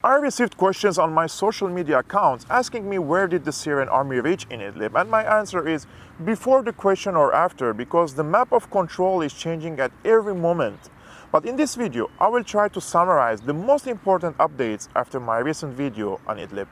I received questions on my social media accounts asking me where did the Syrian army reach in Idlib, and my answer is before the question or after, because the map of control is changing at every moment. But in this video, I will try to summarize the most important updates after my recent video on Idlib.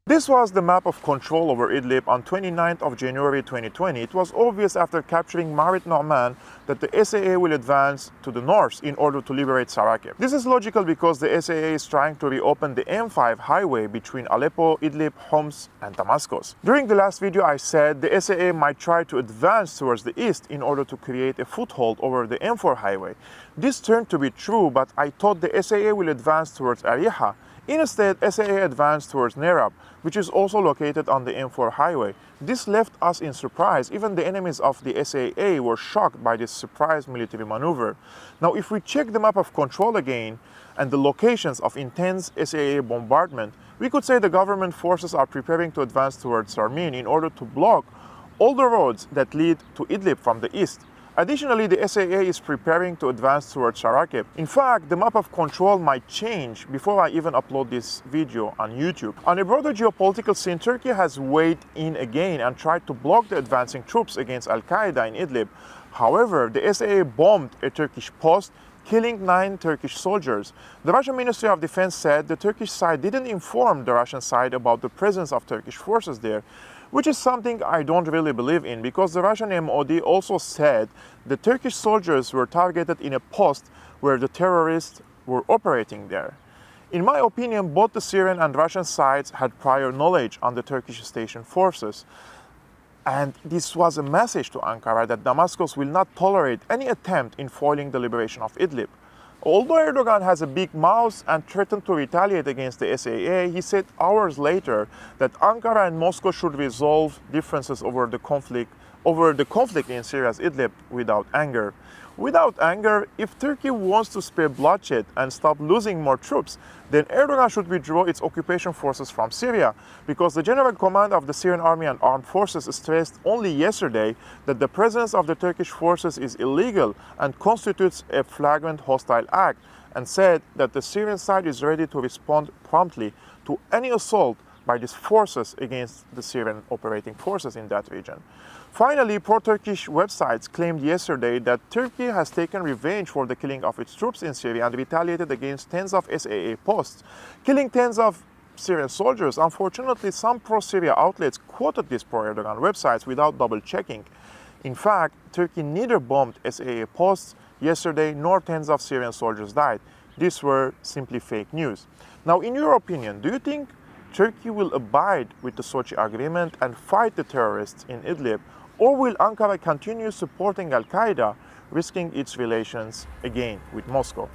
This was the map of control over Idlib on 29th of January 2020. It was obvious after capturing Marit No'man that the SAA will advance to the north in order to liberate Sarakeb. This is logical because the SAA is trying to reopen the M5 highway between Aleppo, Idlib, Homs, and Damascus. During the last video, I said the SAA might try to advance towards the east in order to create a foothold over the M4 highway. This turned to be true, but I thought the SAA will advance towards Ariha. Instead, SAA advanced towards Nerab, which is also located on the M4 highway. This left us in surprise. Even the enemies of the SAA were shocked by this surprise military maneuver. Now, if we check the map of control again and the locations of intense SAA bombardment, we could say the government forces are preparing to advance towards Sarmin in order to block all the roads that lead to Idlib from the east. Additionally, the SAA is preparing to advance towards Sarakeb. In fact, the map of control might change before I even upload this video on YouTube. On a broader geopolitical scene, Turkey has weighed in again and tried to block the advancing troops against Al-Qaeda in Idlib. However, the SAA bombed a Turkish post, killing 9 Turkish soldiers. The Russian Ministry of Defense said the Turkish side didn't inform the Russian side about the presence of Turkish forces there, which is something I don't really believe in, because the Russian MOD also said the Turkish soldiers were targeted in a post where the terrorists were operating there. In my opinion, both the Syrian and Russian sides had prior knowledge on the Turkish stationed forces. And this was a message to Ankara that Damascus will not tolerate any attempt in foiling the liberation of Idlib. Although Erdogan has a big mouth and threatened to retaliate against the SAA, he said hours later that Ankara and Moscow should resolve differences over the conflict in Syria's Idlib without anger. Without anger, if Turkey wants to spare bloodshed and stop losing more troops, then Erdogan should withdraw its occupation forces from Syria, because the General Command of the Syrian Army and Armed Forces stressed only yesterday that the presence of the Turkish forces is illegal and constitutes a flagrant hostile act, and said that the Syrian side is ready to respond promptly to any assault by these forces against the Syrian operating forces in that region. Finally, pro-Turkish websites claimed yesterday that Turkey has taken revenge for the killing of its troops in Syria and retaliated against tens of SAA posts, killing tens of Syrian soldiers. Unfortunately, some pro-Syria outlets quoted these pro-Erdogan websites without double-checking. In fact, Turkey neither bombed SAA posts yesterday nor tens of Syrian soldiers died. These were simply fake news. Now, in your opinion, do you think Turkey will abide with the Sochi agreement and fight the terrorists in Idlib, or will Ankara continue supporting Al-Qaeda, risking its relations again with Moscow?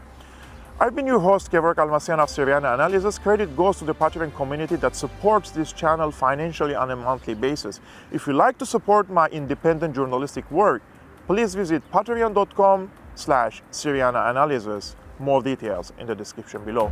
I've been your host, Gevork Almasyan of Syriana Analysis. Credit goes to the Patreon community that supports this channel financially on a monthly basis. If you like to support my independent journalistic work, please visit patreon.com/Syriana Analysis. More details in the description below.